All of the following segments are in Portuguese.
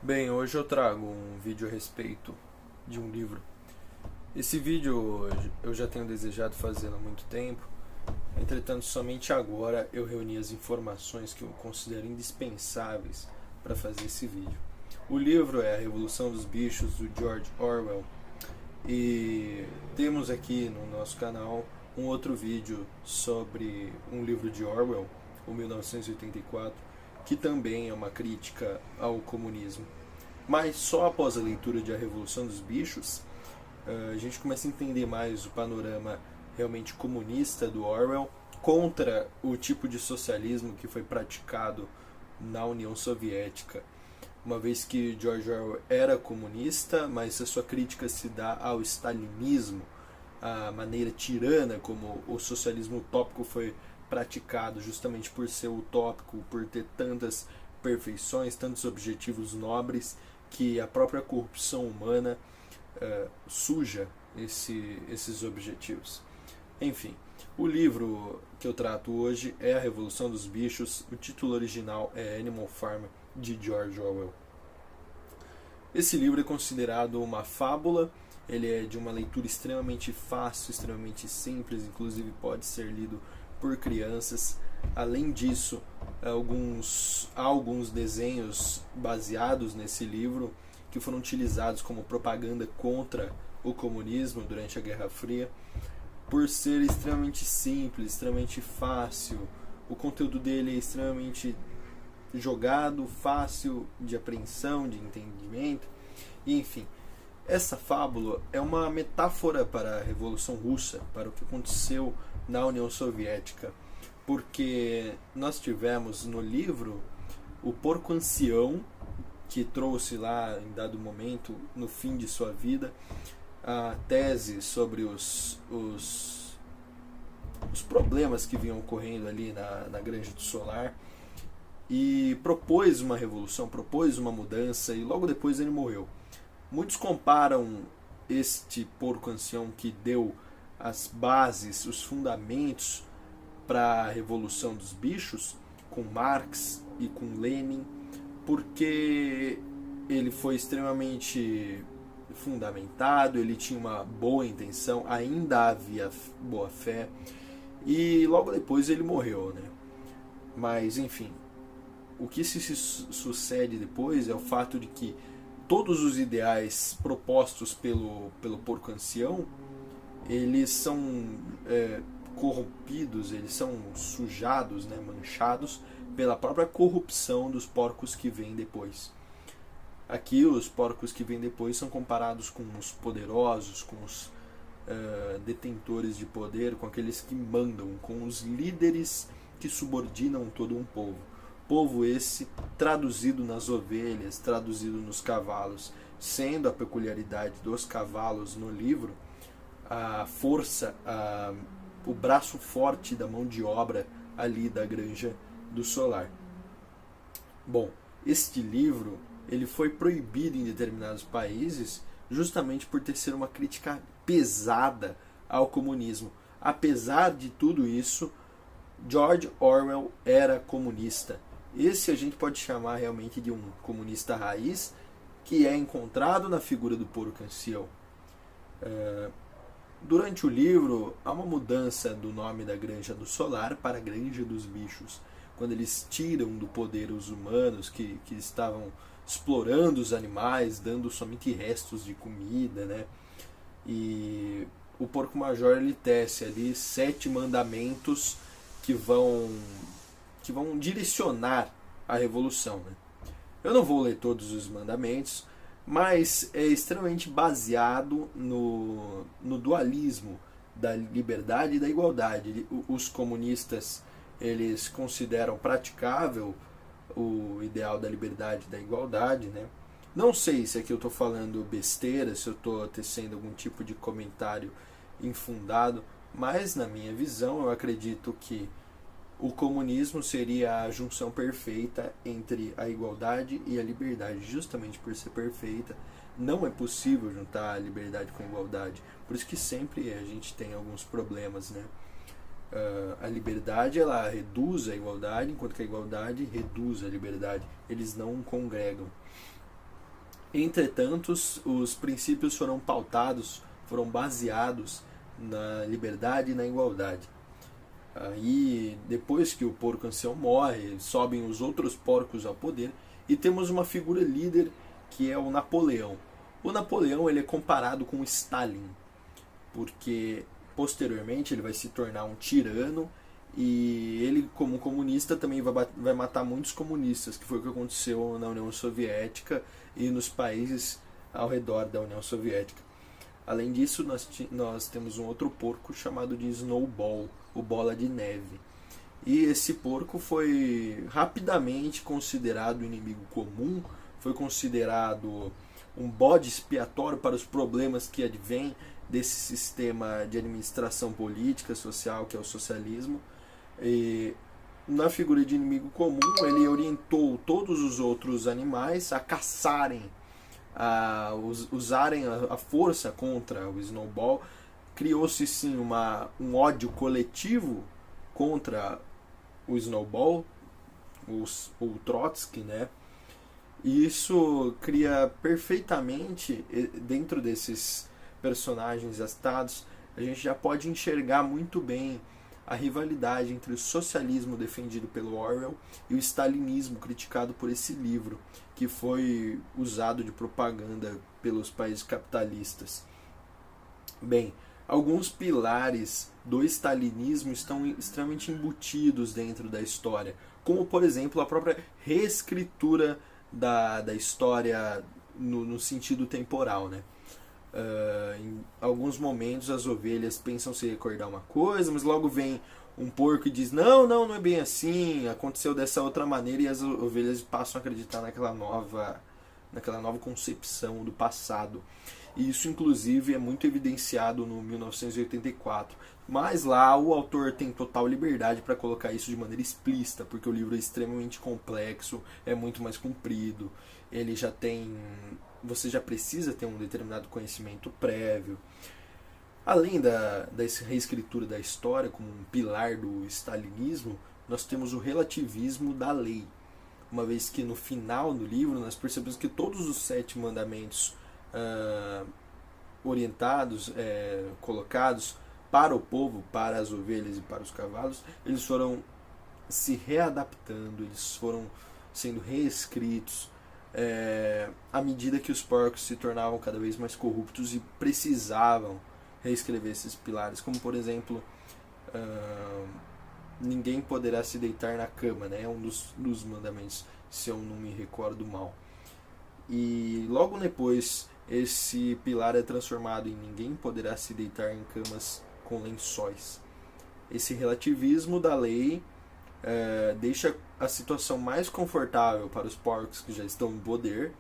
Bem, hoje eu trago um vídeo a respeito de um livro. Esse vídeo eu já tenho desejado fazê-lo há muito tempo, entretanto, somente agora eu reuni as informações que eu considero indispensáveis para fazer esse vídeo. O livro é A Revolução dos Bichos, do George Orwell, e temos aqui no nosso canal um outro vídeo sobre um livro de Orwell, o 1984, que também é uma crítica ao comunismo. Mas só após a leitura de A Revolução dos Bichos, a gente começa a entender mais o panorama realmente comunista do Orwell contra o tipo de socialismo que foi praticado na União Soviética. Uma vez que George Orwell era comunista, mas a sua crítica se dá ao stalinismo, a maneira tirana como o socialismo utópico foi praticado, justamente por ser utópico, por ter tantas perfeições, tantos objetivos nobres, que a própria corrupção humana suja esses objetivos. Enfim, o livro que eu trato hoje é A Revolução dos Bichos. O título original é Animal Farm, de George Orwell. Esse livro é considerado uma fábula. Ele é de uma leitura extremamente fácil, extremamente simples, inclusive pode ser lido por crianças. Além disso, há alguns desenhos baseados nesse livro que foram utilizados como propaganda contra o comunismo durante a Guerra Fria. Por ser extremamente simples, extremamente fácil, o conteúdo dele é extremamente jogado, fácil de apreensão, de entendimento, e enfim. Essa fábula é uma metáfora para a Revolução Russa, para o que aconteceu na União Soviética, porque nós tivemos no livro o porco ancião, que trouxe lá, em dado momento, no fim de sua vida, a tese sobre os problemas que vinham ocorrendo ali na Granja do Solar, e propôs uma revolução, propôs uma mudança, e logo depois ele morreu. Muitos comparam este porco ancião que deu as bases, os fundamentos para a Revolução dos Bichos com Marx e com Lenin, porque ele foi extremamente fundamentado, ele tinha uma boa intenção, ainda havia boa fé, e logo depois ele morreu, né? Mas enfim, o que se sucede depois é o fato de que todos os ideais propostos pelo porco ancião, eles são corrompidos, eles são sujados, né, manchados pela própria corrupção dos porcos que vêm depois. Aqui os porcos que vêm depois são comparados com os poderosos, com os detentores de poder, com aqueles que mandam, com os líderes que subordinam todo um povo. Povo esse traduzido nas ovelhas, traduzido nos cavalos, sendo a peculiaridade dos cavalos no livro a força, o braço forte da mão de obra ali da Granja do Solar. Bom, este livro ele foi proibido em determinados países justamente por ter sido uma crítica pesada ao comunismo. Apesar de tudo isso, George Orwell era comunista. Esse a gente pode chamar realmente de um comunista raiz, que é encontrado na figura do porco ancião. Durante o livro, há uma mudança do nome da Granja do Solar para Granja dos Bichos, quando eles tiram do poder os humanos que estavam explorando os animais, dando somente restos de comida, né? E o porco major ele tece ali 7 mandamentos que vão direcionar a revolução, né? Eu não vou ler todos os mandamentos, mas é extremamente baseado no dualismo da liberdade e da igualdade. Os comunistas eles consideram praticável o ideal da liberdade e da igualdade, né? Não sei se aqui eu estou falando besteira, se eu estou tecendo algum tipo de comentário infundado, mas na minha visão eu acredito que o comunismo seria a junção perfeita entre a igualdade e a liberdade. Justamente por ser perfeita, não é possível juntar a liberdade com a igualdade. Por isso que sempre a gente tem alguns problemas, né? A liberdade ela reduz a igualdade, enquanto que a igualdade reduz a liberdade. Eles não congregam. Entretanto, os princípios foram pautados, foram baseados na liberdade e na igualdade. Aí, depois que o porco ancião morre, sobem os outros porcos ao poder e temos uma figura líder que é o Napoleão. O Napoleão ele é comparado com o Stalin, porque posteriormente ele vai se tornar um tirano e ele, como comunista, também vai matar muitos comunistas, que foi o que aconteceu na União Soviética e nos países ao redor da União Soviética. Além disso, nós temos um outro porco chamado de Snowball, o Bola de Neve. E esse porco foi rapidamente considerado inimigo comum, foi considerado um bode expiatório para os problemas que advêm desse sistema de administração política, social, que é o socialismo. E na figura de inimigo comum, ele orientou todos os outros animais a caçarem, a usarem a força contra o Snowball. Criou-se sim um ódio coletivo contra o Snowball, o Trotsky, né? E isso cria perfeitamente, dentro desses personagens estados, a gente já pode enxergar muito bem a rivalidade entre o socialismo defendido pelo Orwell e o stalinismo criticado por esse livro, que foi usado de propaganda pelos países capitalistas. Bem, alguns pilares do stalinismo estão extremamente embutidos dentro da história, como, por exemplo, a própria reescritura da história no sentido temporal, né? Em alguns momentos as ovelhas pensam se recordar uma coisa, mas logo vem um porco e diz não é bem assim, aconteceu dessa outra maneira, e as ovelhas passam a acreditar naquela nova concepção do passado. E isso inclusive é muito evidenciado no 1984, mas lá o autor tem total liberdade para colocar isso de maneira explícita, porque o livro é extremamente complexo, é muito mais comprido, ele já tem, você já precisa ter um determinado conhecimento prévio. Além da reescritura da história como um pilar do stalinismo, nós temos o relativismo da lei, uma vez que no final do livro nós percebemos que todos os 7 mandamentos orientados, colocados para o povo, para as ovelhas e para os cavalos, eles foram se readaptando, eles foram sendo reescritos à medida que os porcos se tornavam cada vez mais corruptos e precisavam reescrever esses pilares, como por exemplo, ninguém poderá se deitar na cama, né? É um dos mandamentos, se eu não me recordo mal. E logo depois esse pilar é transformado em ninguém poderá se deitar em camas com lençóis. Esse relativismo da lei deixa a situação mais confortável para os porcos que já estão em poder,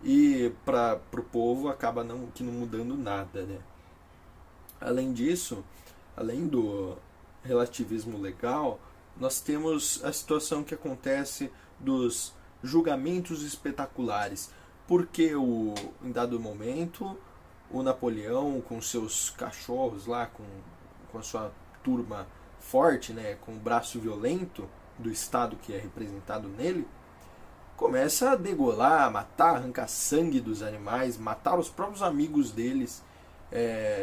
e para o povo acaba não mudando nada, né? Além disso, além do relativismo legal, nós temos a situação que acontece dos julgamentos espetaculares, porque em dado momento o Napoleão, com seus cachorros lá, com a sua turma forte, né, com o braço violento do Estado que é representado nele, começa a degolar, matar, arrancar sangue dos animais, matar os próprios amigos deles,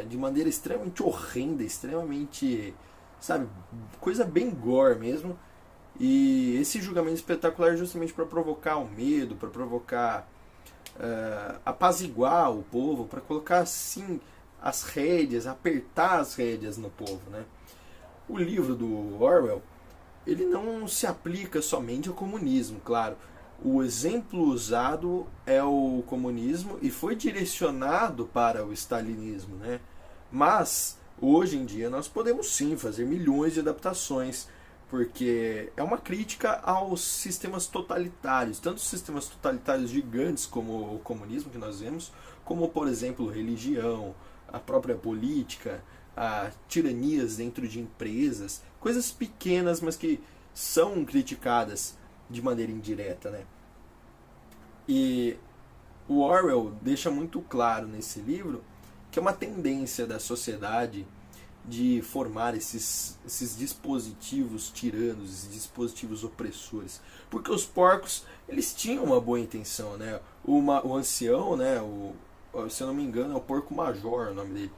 de maneira extremamente horrenda, extremamente, sabe, coisa bem gore mesmo. E esse julgamento espetacular é justamente para provocar o medo, para provocar, apaziguar o povo, para colocar assim as rédeas, apertar as rédeas no povo, né? O livro do Orwell, ele não se aplica somente ao comunismo, claro. O exemplo usado é o comunismo e foi direcionado para o stalinismo, né? Mas hoje em dia nós podemos sim fazer milhões de adaptações, porque é uma crítica aos sistemas totalitários, tanto os sistemas totalitários gigantes como o comunismo que nós vemos, como por exemplo religião, a própria política, a tiranias dentro de empresas, coisas pequenas, mas que são criticadas de maneira indireta, né? E o Orwell deixa muito claro nesse livro que é uma tendência da sociedade de formar esses dispositivos tiranos, esses dispositivos opressores. Porque os porcos, eles tinham uma boa intenção, né? O ancião, né? Se eu não me engano, é o porco major o nome dele.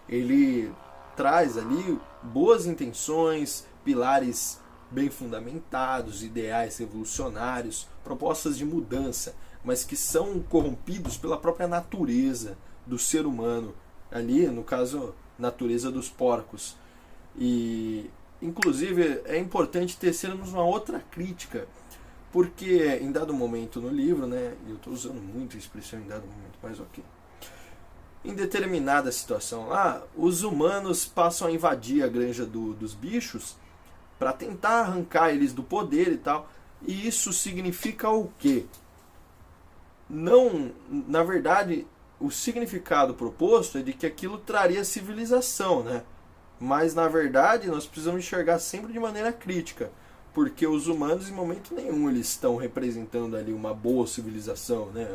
Ele traz ali boas intenções, pilares bem fundamentados, ideais revolucionários, propostas de mudança, mas que são corrompidos pela própria natureza do ser humano, ali, no caso, natureza dos porcos. E, inclusive, é importante tecermos uma outra crítica, porque em dado momento no livro, né, eu estou usando muito a expressão em dado momento, mas ok. Em determinada situação lá, os humanos passam a invadir a granja dos bichos para tentar arrancar eles do poder e tal. E isso significa o quê? Não, na verdade, o significado proposto é de que aquilo traria civilização, né? Mas, na verdade, nós precisamos enxergar sempre de maneira crítica, porque os humanos, em momento nenhum, eles estão representando ali uma boa civilização, né?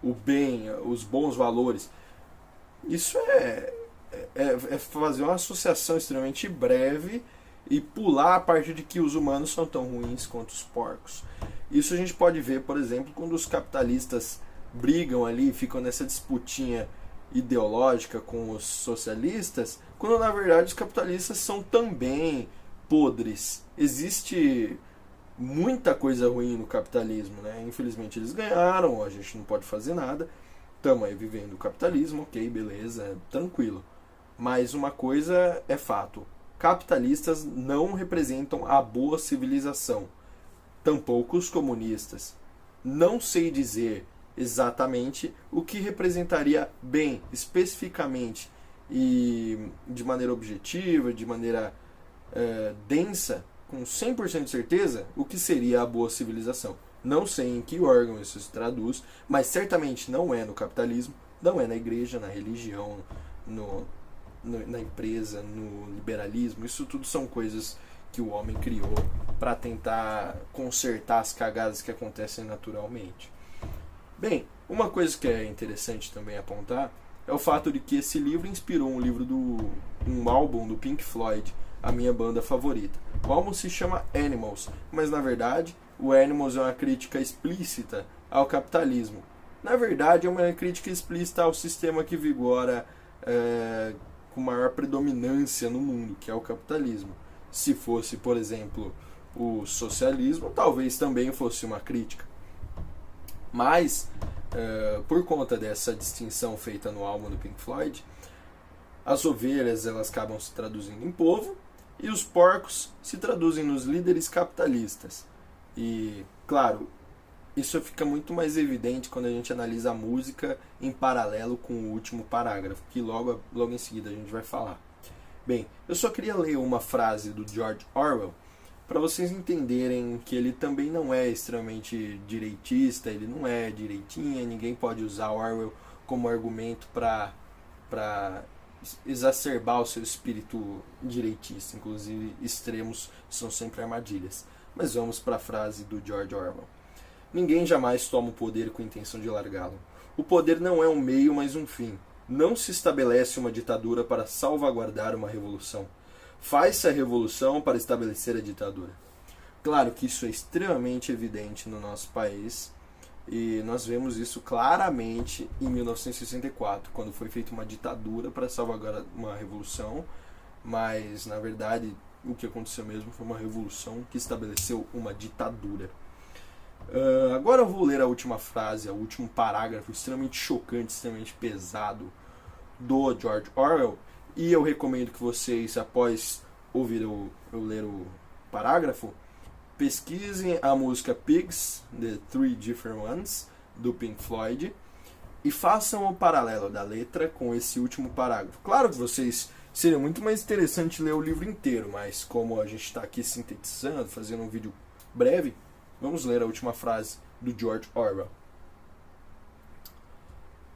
O bem, os bons valores. Isso é fazer uma associação extremamente breve e pular a parte de que os humanos são tão ruins quanto os porcos. Isso a gente pode ver, por exemplo, quando os capitalistas brigam ali, ficam nessa disputinha ideológica com os socialistas, quando na verdade os capitalistas são também podres. Existe muita coisa ruim no capitalismo, né? Infelizmente eles ganharam, a gente não pode fazer nada. Estamos aí vivendo o capitalismo, ok, beleza, tranquilo. Mas uma coisa é fato: capitalistas não representam a boa civilização, tampouco os comunistas. Não sei dizer exatamente o que representaria bem, especificamente e de maneira objetiva, de maneira densa, com 100% de certeza, o que seria a boa civilização. Não sei em que órgão isso se traduz, mas certamente não é no capitalismo, não é na igreja, na religião, na empresa, no liberalismo. Isso tudo são coisas que o homem criou para tentar consertar as cagadas que acontecem naturalmente. Bem, uma coisa que é interessante também apontar é o fato de que esse livro inspirou um álbum do Pink Floyd, a minha banda favorita. O álbum se chama Animals, mas na verdade o Animals é uma crítica explícita ao capitalismo. Na verdade é uma crítica explícita ao sistema que vigora com maior predominância no mundo, que é o capitalismo. Se fosse, por exemplo, o socialismo, talvez também fosse uma crítica. Mas, por conta dessa distinção feita no álbum do Pink Floyd, as ovelhas elas acabam se traduzindo em povo e os porcos se traduzem nos líderes capitalistas. E, claro, isso fica muito mais evidente quando a gente analisa a música em paralelo com o último parágrafo, que logo em seguida a gente vai falar. Bem, eu só queria ler uma frase do George Orwell para vocês entenderem que ele também não é extremamente direitista, ele não é direitinha, ninguém pode usar Orwell como argumento para exacerbar o seu espírito direitista. Inclusive, extremos são sempre armadilhas. Mas vamos para a frase do George Orwell. Ninguém jamais toma o poder com a intenção de largá-lo. O poder não é um meio, mas um fim. Não se estabelece uma ditadura para salvaguardar uma revolução. Faz-se a revolução para estabelecer a ditadura. Claro que isso é extremamente evidente no nosso país, e nós vemos isso claramente em 1964, quando foi feita uma ditadura para salvaguardar uma revolução, mas na verdade o que aconteceu mesmo foi uma revolução que estabeleceu uma ditadura. Agora eu vou ler a última frase, o último parágrafo extremamente chocante, extremamente pesado do George Orwell, e eu recomendo que vocês, após ouvir eu ler o parágrafo, pesquisem a música Pigs, The Three Different Ones, do Pink Floyd, e façam o paralelo da letra com esse último parágrafo. Claro que vocês seria muito mais interessante ler o livro inteiro, mas como a gente está aqui sintetizando, fazendo um vídeo breve, vamos ler a última frase do George Orwell.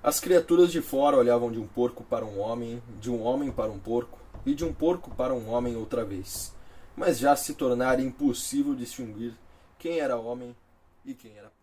As criaturas de fora olhavam de um porco para um homem, de um homem para um porco, e de um porco para um homem outra vez. Mas já se tornara impossível distinguir quem era homem e quem era porco.